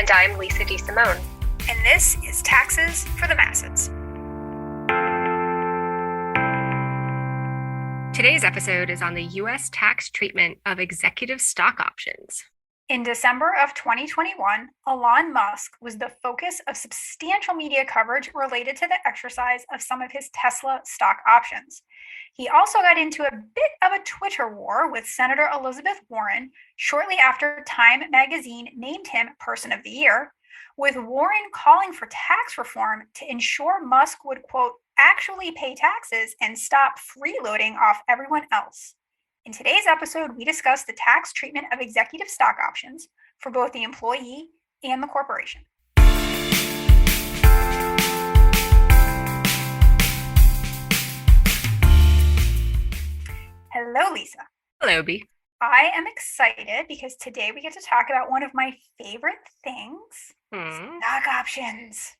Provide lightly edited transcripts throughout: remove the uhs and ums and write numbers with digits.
And I'm Lisa DeSimone. And this is Taxes for the Masses. Today's episode is on the U.S. tax treatment of executive stock options. In December of 2021, Elon Musk was the focus of substantial media coverage related to the exercise of some of his Tesla stock options. He also got into a bit of a Twitter war with Senator Elizabeth Warren shortly after Time magazine named him Person of the Year, with Warren calling for tax reform to ensure Musk would, quote, actually pay taxes and stop freeloading off everyone else. In today's episode, we discuss the tax treatment of executive stock options for both the employee and the corporation. Hello, Lisa. Hello, B. I am excited because today we get to talk about one of my favorite things, stock options.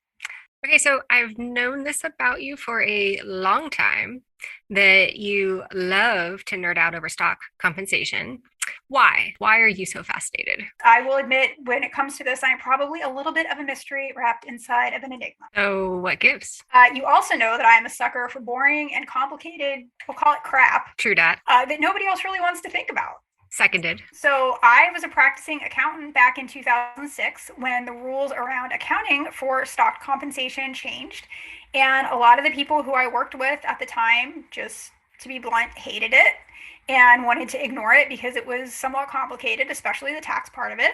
Okay, so I've known this about you for a long time, that you love to nerd out over stock compensation. Why? Why are you so fascinated? I will admit, when it comes to this, I'm probably a little bit of a mystery wrapped inside of an enigma. So what gives? You also know that I am a sucker for boring and complicated, we'll call it crap, True dat. that nobody else really wants to think about. Seconded. So I was a practicing accountant back in 2006 when the rules around accounting for stock compensation changed. And a lot of the people who I worked with at the time, just to be blunt, hated it and wanted to ignore it because it was somewhat complicated, especially the tax part of it.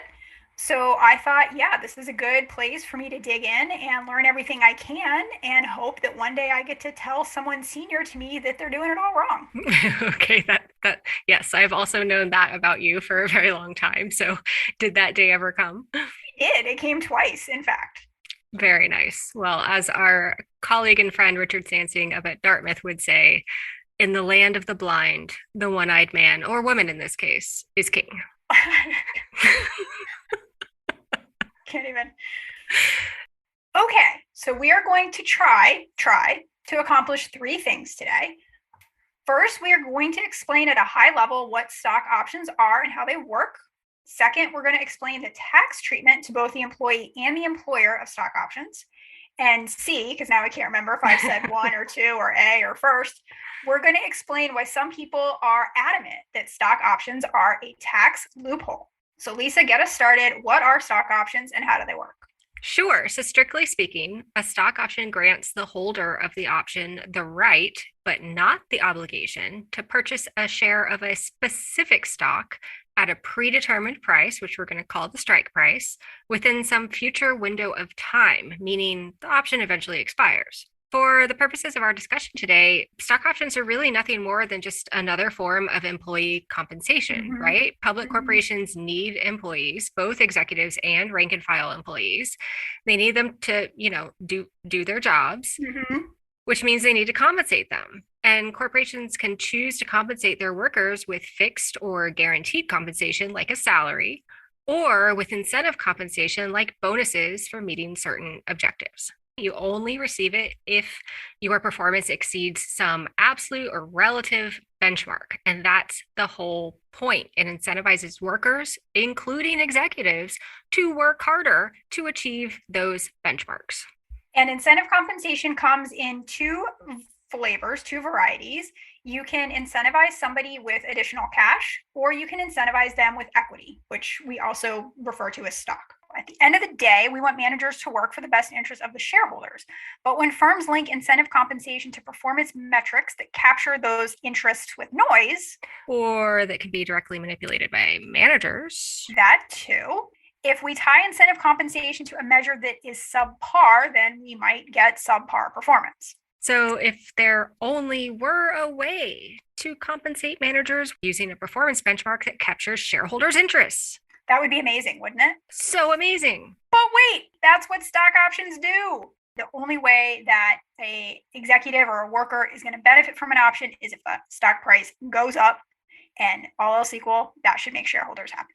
So I thought, yeah, this is a good place for me to dig in and learn everything I can and hope that one day I get to tell someone senior to me that they're doing it all wrong. Okay, that yes, I've also known that about you for a very long time. So did that day ever come? It came twice, in fact. Very nice. Well, as our colleague and friend Richard Sansing up at Dartmouth would say, in the land of the blind, the one-eyed man, or woman in this case, is king. Can't even. Okay, so we are going to try to accomplish three things today. First, we are going to explain at a high level what stock options are and how they work. Second, we're going to explain the tax treatment to both the employee and the employer of stock options. And C, because now I can't remember if I've said one or two or A or first, we're going to explain why some people are adamant that stock options are a tax loophole. So Lisa, get us started. What are stock options and how do they work? Sure. So strictly speaking, a stock option grants the holder of the option the right, but not the obligation, to purchase a share of a specific stock at a predetermined price, which we're going to call the strike price, within some future window of time, meaning the option eventually expires. For the purposes of our discussion today, stock options are really nothing more than just another form of employee compensation, right? Public corporations need employees, both executives and rank and file employees. They need them to, do their jobs, which means they need to compensate them. And corporations can choose to compensate their workers with fixed or guaranteed compensation, like a salary, or with incentive compensation, like bonuses for meeting certain objectives. You only receive it if your performance exceeds some absolute or relative benchmark. And that's the whole point. It incentivizes workers, including executives, to work harder to achieve those benchmarks. And incentive compensation comes in two flavors, two varieties. You can incentivize somebody with additional cash, or you can incentivize them with equity, which we also refer to as stock. At the end of the day, we want managers to work for the best interest of the shareholders. But when firms link incentive compensation to performance metrics that capture those interests with noise, or that can be directly manipulated by managers, that too. If we tie incentive compensation to a measure that is subpar, then we might get subpar performance. So if there only were a way to compensate managers using a performance benchmark that captures shareholders' interests, that would be amazing, wouldn't it? So amazing. But wait, that's what stock options do. The only way that an executive or a worker is going to benefit from an option is if the stock price goes up, and all else equal, that should make shareholders happy.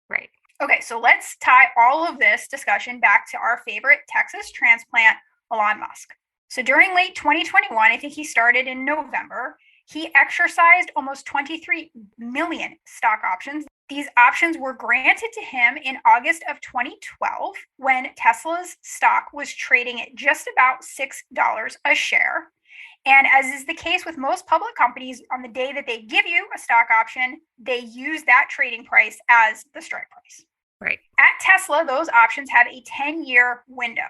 Right. Okay, so let's tie all of this discussion back to our favorite Texas transplant, Elon Musk. So during late 2021, I think he started in November, he exercised almost 23 million stock options. These options were granted to him in August of 2012 when Tesla's stock was trading at just about $6 a share. And as is the case with most public companies, on the day that they give you a stock option, they use that trading price as the strike price. Right. At Tesla, those options have a 10-year window.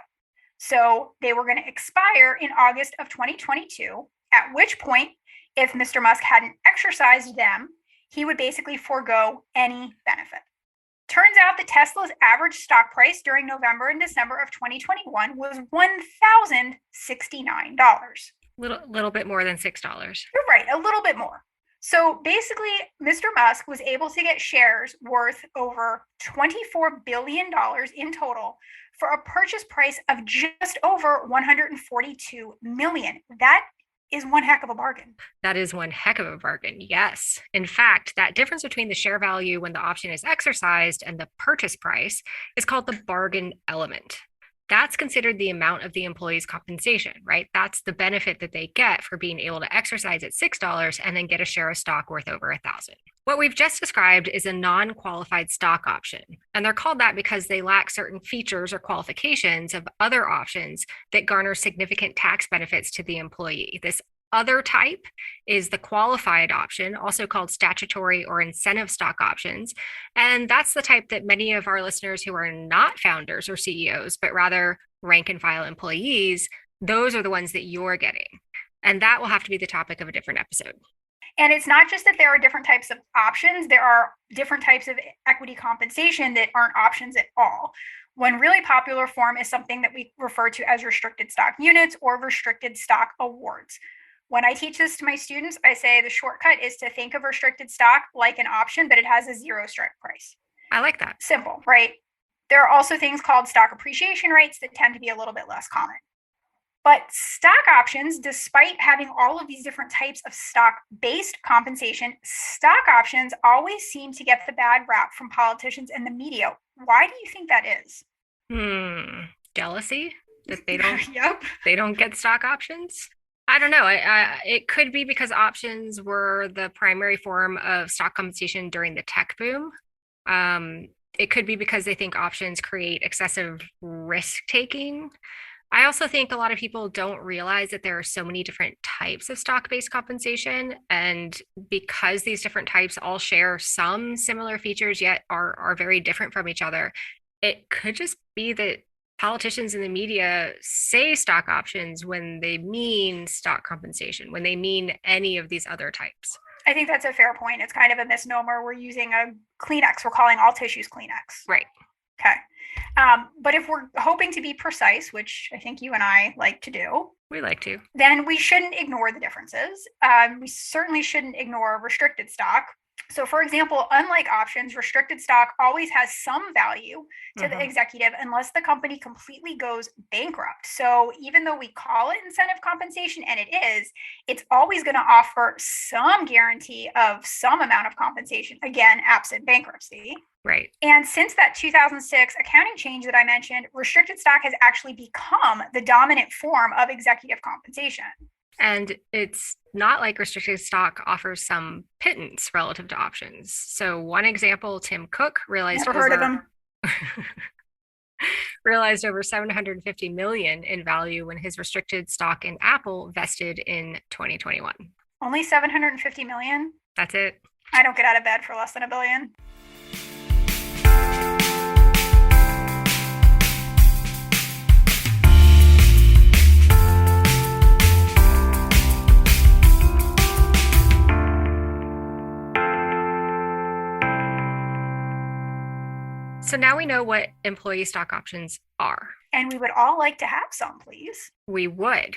So they were going to expire in August of 2022, at which point, if Mr. Musk hadn't exercised them, he would basically forego any benefit. Turns out that Tesla's average stock price during November and December of 2021 was $1,069. Little bit more than $6. You're right, a little bit more. So basically, Mr. Musk was able to get shares worth over $24 billion in total for a purchase price of just over $142 million. That is one heck of a bargain. That is one heck of a bargain. Yes. In fact, that difference between the share value when the option is exercised and the purchase price is called the bargain element. That's considered the amount of the employee's compensation, right? That's the benefit that they get for being able to exercise at $6 and then get a share of stock worth over $1,000. What we've just described is a non-qualified stock option, and they're called that because they lack certain features or qualifications of other options that garner significant tax benefits to the employee. This other type is the qualified option, also called statutory or incentive stock options. And that's the type that many of our listeners who are not founders or CEOs, but rather rank and file employees, those are the ones that you're getting. And that will have to be the topic of a different episode. And it's not just that there are different types of options, there are different types of equity compensation that aren't options at all. One really popular form is something that we refer to as restricted stock units or restricted stock awards. When I teach this to my students, I say the shortcut is to think of restricted stock like an option, but it has a zero strike price. I like that. Simple, right? There are also things called stock appreciation rights that tend to be a little bit less common. But stock options, despite having all of these different types of stock-based compensation, stock options always seem to get the bad rap from politicians and the media. Why do you think that is? Jealousy that they don't Yep. They don't get stock options? I don't know. It could be because options were the primary form of stock compensation during the tech boom. It could be because they think options create excessive risk taking. I also think a lot of people don't realize that there are so many different types of stock-based compensation. And because these different types all share some similar features, yet are very different from each other, it could just be that politicians in the media say stock options when they mean stock compensation, when they mean any of these other types. I think that's a fair point. It's kind of a misnomer. We're using a Kleenex. We're calling all tissues Kleenex. Right. Okay. But if we're hoping to be precise, which I think you and I like to do, we like to, then we shouldn't ignore the differences. We certainly shouldn't ignore restricted stock. So, for example, unlike options, restricted stock always has some value to the executive unless the company completely goes bankrupt. So even though we call it incentive compensation, and it is, it's always going to offer some guarantee of some amount of compensation, again, absent bankruptcy. Right. And since that 2006 accounting change that I mentioned, restricted stock has actually become the dominant form of executive compensation. And it's not like restricted stock offers some pittance relative to options. So one example, Tim Cook realized realized over $750 million in value when his restricted stock in Apple vested in 2021. Only $750 million? That's it. I don't get out of bed for less than $1 billion. So now we know what employee stock options are. And we would all like to have some, please. We would.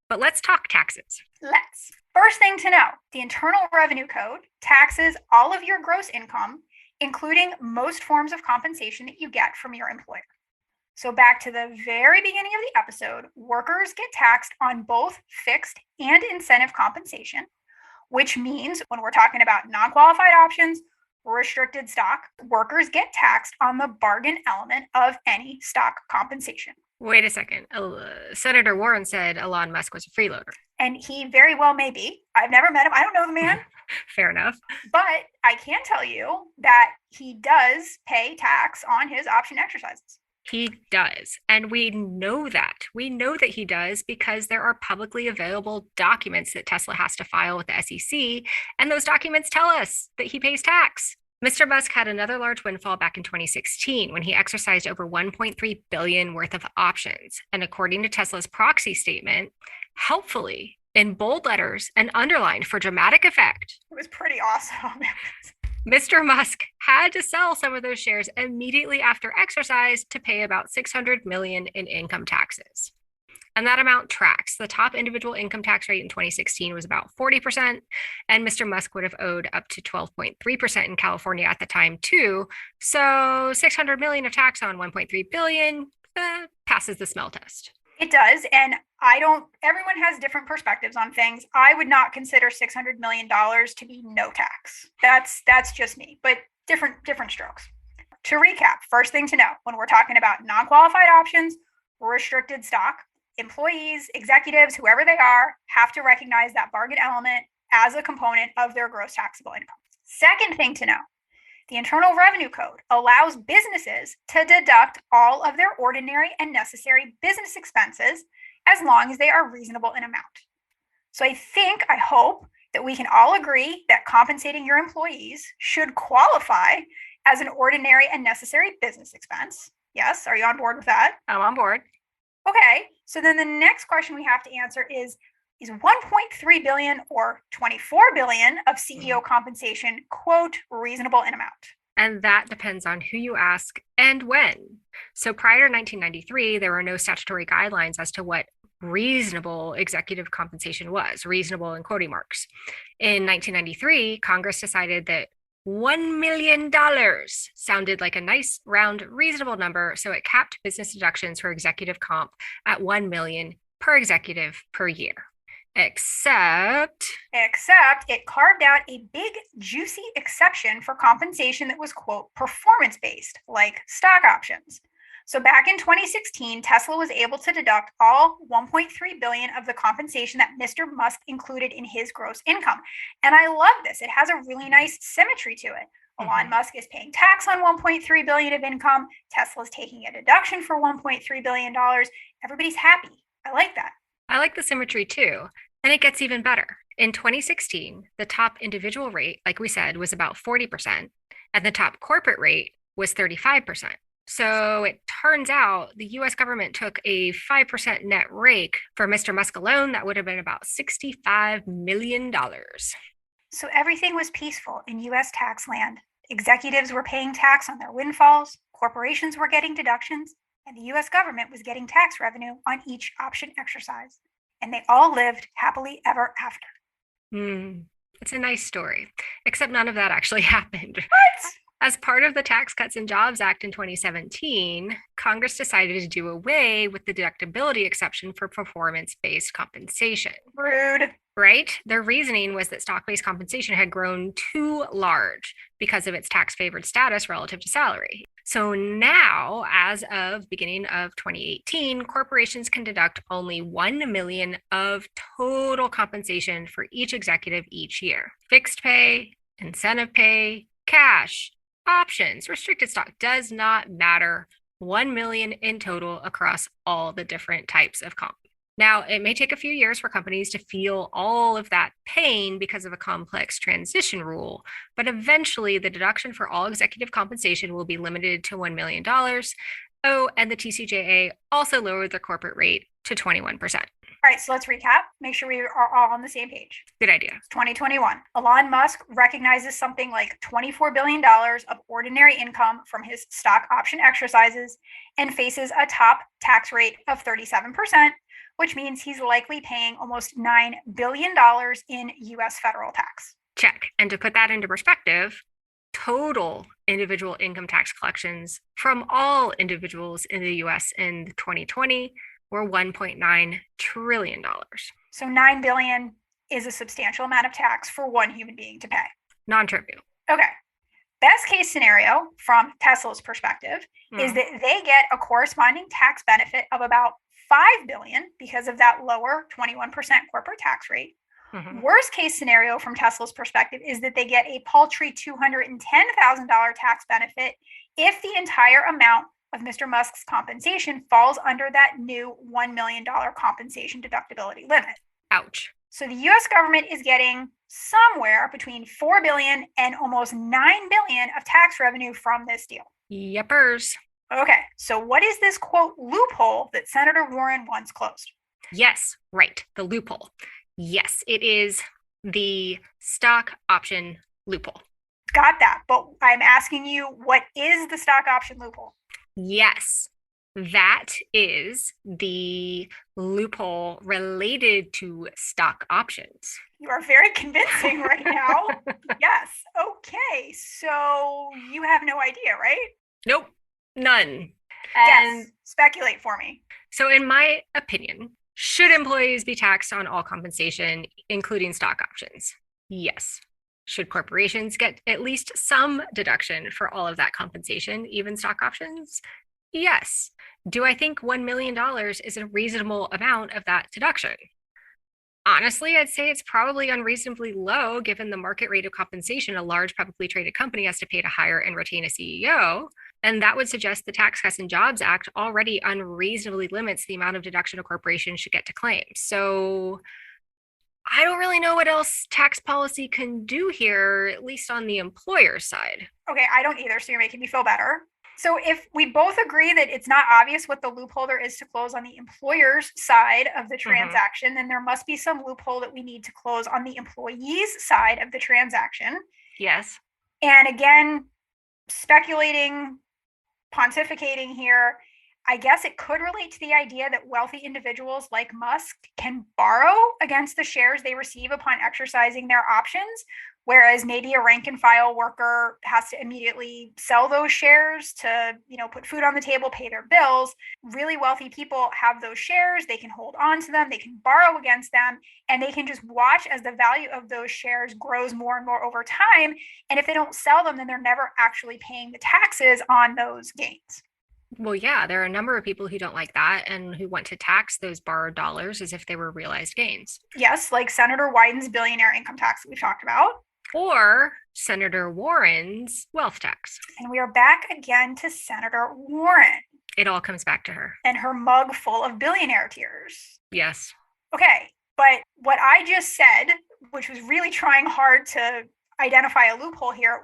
But let's talk taxes. Let's. First thing to know, the Internal Revenue Code taxes all of your gross income, including most forms of compensation that you get from your employer. So back to the very beginning of the episode, workers get taxed on both fixed and incentive compensation, which means when we're talking about non-qualified options, restricted stock, workers get taxed on the bargain element of any stock compensation. Wait a second. Senator Warren said Elon Musk was a freeloader. And he very well may be. I've never met him. I don't know the man. Fair enough. But I can tell you that he does pay tax on his option exercises. He does. And we know that. We know that he does because there are publicly available documents that Tesla has to file with the SEC. And those documents tell us that he pays tax. Mr. Musk had another large windfall back in 2016 when he exercised over 1.3 billion worth of options. And according to Tesla's proxy statement, helpfully in bold letters and underlined for dramatic effect, it was pretty awesome. Mr. Musk had to sell some of those shares immediately after exercise to pay about 600 million in income taxes. And that amount tracks. The top individual income tax rate in 2016 was about 40%, and Mr. Musk would have owed up to 12.3% in California at the time too. So 600 million of tax on 1.3 billion passes the smell test. It does. And everyone has different perspectives on things. I would not consider $600 million to be no tax. That's just me, but different strokes. To recap, first thing to know, when we're talking about non-qualified options, restricted stock, employees, executives, whoever they are, have to recognize that bargain element as a component of their gross taxable income. Second thing to know, the Internal Revenue Code allows businesses to deduct all of their ordinary and necessary business expenses as long as they are reasonable in amount. So I hope that we can all agree that compensating your employees should qualify as an ordinary and necessary business expense. Yes, are you on board with that? I'm on board. Okay, so then the next question we have to answer is 1.3 billion or 24 billion of CEO compensation, quote, reasonable in amount? And that depends on who you ask and when. So prior to 1993, there were no statutory guidelines as to what reasonable executive compensation was, reasonable in quoting marks. In 1993, Congress decided that $1 million sounded like a nice, round, reasonable number, so it capped business deductions for executive comp at $1 million per executive per year. Except it carved out a big, juicy exception for compensation that was, quote, performance-based, like stock options. So back in 2016, Tesla was able to deduct all 1.3 billion of the compensation that Mr. Musk included in his gross income. And I love this. It has a really nice symmetry to it. Elon Musk is paying tax on 1.3 billion of income. Tesla's taking a deduction for 1.3 billion dollars. Everybody's happy. I like that. I like the symmetry too. And it gets even better. In 2016, the top individual rate, like we said, was about 40%, and the top corporate rate was 35%. So it turns out the US government took a 5% net rake for Mr. Musk alone. That would have been about $65 million. So everything was peaceful in US tax land. Executives were paying tax on their windfalls, corporations were getting deductions, and the US government was getting tax revenue on each option exercise. And they all lived happily ever after. It's a nice story, except none of that actually happened. What? As part of the Tax Cuts and Jobs Act in 2017, Congress decided to do away with the deductibility exception for performance-based compensation. Rude. Right? Their reasoning was that stock-based compensation had grown too large because of its tax-favored status relative to salary. So now, as of beginning of 2018, corporations can deduct only 1 million of total compensation for each executive each year. Fixed pay, incentive pay, cash, options, restricted stock, does not matter. 1 million in total across all the different types of comp. Now, it may take a few years for companies to feel all of that pain because of a complex transition rule, but eventually the deduction for all executive compensation will be limited to $1 million. Oh, and the TCJA also lowered the corporate rate to 21%. All right, so let's recap. Make sure we are all on the same page. Good idea. 2021. Elon Musk recognizes something like $24 billion of ordinary income from his stock option exercises and faces a top tax rate of 37%, which means he's likely paying almost $9 billion in US federal tax. Check. And to put that into perspective, total individual income tax collections from all individuals in the US in 2020 were $1.9 trillion. So $9 billion is a substantial amount of tax for one human being to pay. Non-trivial. Okay. Best case scenario from Tesla's perspective is that they get a corresponding tax benefit of about $5 billion because of that lower 21% corporate tax rate, Mhm. Worst case scenario from Tesla's perspective is that they get a paltry $210,000 tax benefit if the entire amount of Mr. Musk's compensation falls under that new $1 million compensation deductibility limit. Ouch. So the US government is getting somewhere between 4 billion and almost 9 billion of tax revenue from this deal. Yepers. Okay, so what is this quote loophole that Senator Warren wants closed? Yes, right. The loophole. Yes, it is the stock option loophole. Got that. But I'm asking you, what is the stock option loophole? Yes, that is the loophole related to stock options. You are very convincing right now. Yes. Okay. So you have no idea, right? Nope, none. And yes. Speculate for me. So, in my opinion, should employees be taxed on all compensation, including stock options? Yes. Should corporations get at least some deduction for all of that compensation, even stock options? Yes. Do I think $1 million is a reasonable amount of that deduction? Honestly, I'd say it's probably unreasonably low given the market rate of compensation a large publicly traded company has to pay to hire and retain a CEO. And that would suggest the Tax Cuts and Jobs Act already unreasonably limits the amount of deduction a corporation should get to claim. So I don't really know what else tax policy can do here, at least on the employer side. Okay, I don't either, so you're making me feel better. So if we both agree that it's not obvious what the loophole there is to close on the employer's side of the transaction, then there must be some loophole that we need to close on the employee's side of the transaction. Yes. And again, speculating, pontificating here, I guess it could relate to the idea that wealthy individuals like Musk can borrow against the shares they receive upon exercising their options, whereas maybe a rank and file worker has to immediately sell those shares to, put food on the table, pay their bills. Really wealthy people have those shares, they can hold on to them, they can borrow against them, and they can just watch as the value of those shares grows more and more over time. And if they don't sell them, then they're never actually paying the taxes on those gains. Well, yeah, there are a number of people who don't like that and who want to tax those borrowed dollars as if they were realized gains. Yes, like Senator Wyden's billionaire income tax that we've talked about. Or Senator Warren's wealth tax. And we are back again to Senator Warren. It all comes back to her. And her mug full of billionaire tears. Yes. Okay, but what I just said, which was really trying hard to identify a loophole here,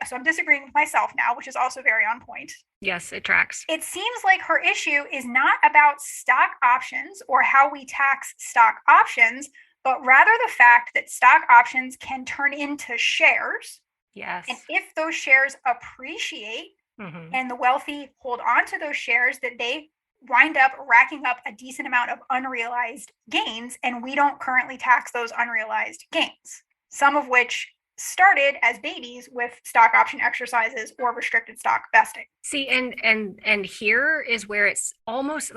so I'm disagreeing with myself now, which is also very on point. Yes, it tracks. It seems like her issue is not about stock options or how we tax stock options, but rather the fact that stock options can turn into shares. Yes. And if those shares appreciate and the wealthy hold on to those shares, that they wind up racking up a decent amount of unrealized gains, and we don't currently tax those unrealized gains, some of which started as babies with stock option exercises or restricted stock vesting. See, and here is where it almost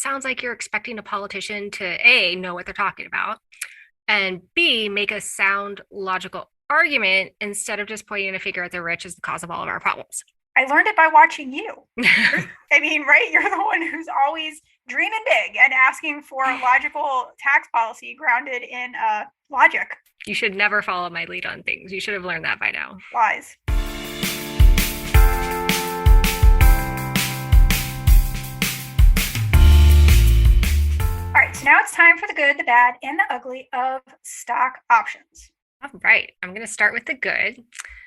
sounds like you're expecting a politician to A, know what they're talking about, and B, make a sound logical argument instead of just pointing a finger at the rich as the cause of all of our problems. I learned it by watching you. I mean, right? You're the one who's always dreaming big and asking for logical tax policy grounded in logic. You should never follow my lead on things. You should have learned that by now. Lies. All right, so now it's time for the good, the bad, and the ugly of stock options. All right, I'm going to start with the good.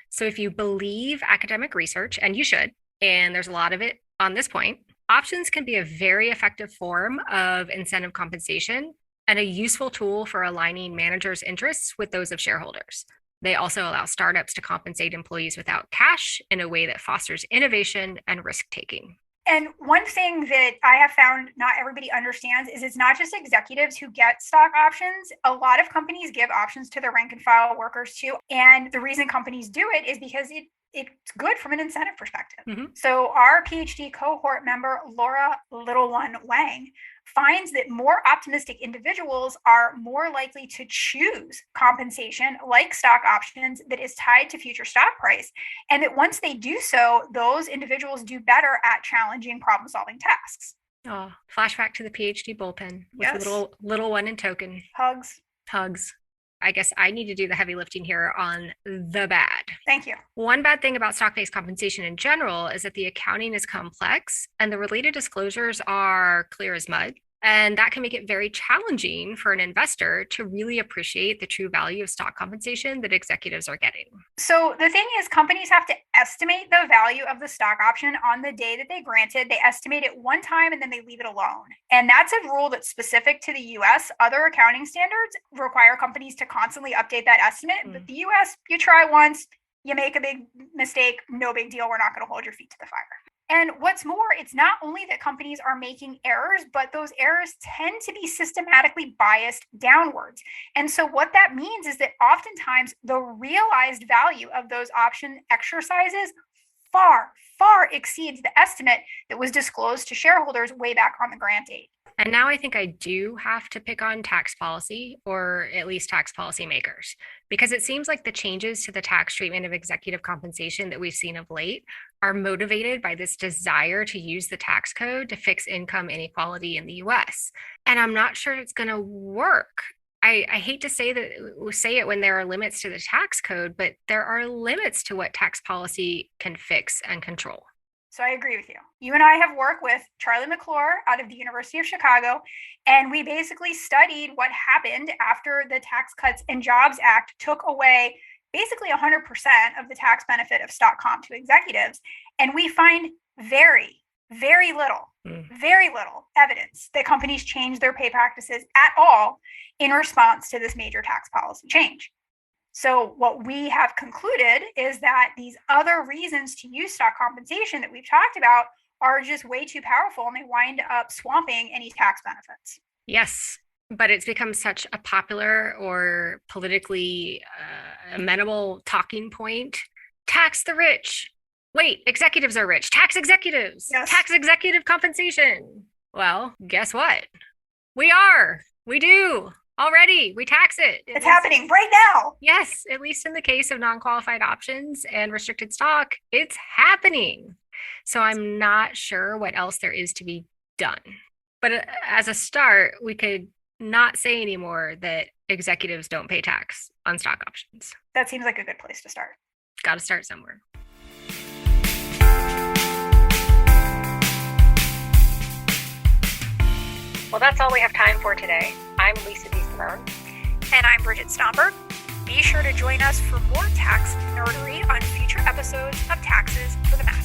So if you believe academic research, and you should, and there's a lot of it on this point, options can be a very effective form of incentive compensation and a useful tool for aligning managers' interests with those of shareholders. They also allow startups to compensate employees without cash in a way that fosters innovation and risk-taking. And one thing that I have found not everybody understands is it's not just executives who get stock options. A lot of companies give options to their rank and file workers too. And the reason companies do it is because it's good from an incentive perspective. So our PhD cohort member, Laura Little One Wang, finds that more optimistic individuals are more likely to choose compensation like stock options that is tied to future stock price. And that once they do so, those individuals do better at challenging problem-solving tasks. Oh, flashback to the PhD bullpen with little one in token. Hugs. I guess I need to do the heavy lifting here on the bad. Thank you. One bad thing about stock-based compensation in general is that the accounting is complex and the related disclosures are clear as mud. And that can make it very challenging for an investor to really appreciate the true value of stock compensation that executives are getting. So the thing is, companies have to estimate the value of the stock option on the day that they grant it. They estimate it one time and then they leave it alone. And that's a rule that's specific to the US. Other accounting standards require companies to constantly update that estimate. But the US, you try once, you make a big mistake, no big deal. We're not going to hold your feet to the fire. And what's more, it's not only that companies are making errors, but those errors tend to be systematically biased downwards. And so what that means is that oftentimes the realized value of those option exercises far, far exceeds the estimate that was disclosed to shareholders way back on the grant date. And now I think I do have to pick on tax policy, or at least tax policy makers, because it seems like the changes to the tax treatment of executive compensation that we've seen of late are motivated by this desire to use the tax code to fix income inequality in the US. And I'm not sure it's going to work. I hate to say it when there are limits to the tax code, but there are limits to what tax policy can fix and control. So I agree with you. You and I have worked with Charlie McClure out of the University of Chicago, and we basically studied what happened after the Tax Cuts and Jobs Act took away basically 100% of the tax benefit of stock comp to executives. And we find very little evidence that companies changed their pay practices at all in response to this major tax policy change. So what we have concluded is that these other reasons to use stock compensation that we've talked about are just way too powerful, and they wind up swamping any tax benefits. Yes, but it's become such a popular or politically amenable talking point. Tax the rich. Wait, executives are rich. Tax executives. Yes. Tax executive compensation. Well, guess what? We are. We do. Already, we tax it. It's happening right now. Yes, at least in the case of non-qualified options and restricted stock, it's happening. So I'm not sure what else there is to be done. But as a start, we could not say anymore that executives don't pay tax on stock options. That seems like a good place to start. Got to start somewhere. Well, that's all we have time for today. I'm Lisa Dieselbone. And I'm Bridget Stomberg. Be sure to join us for more tax nerdery on future episodes of Taxes for the Math.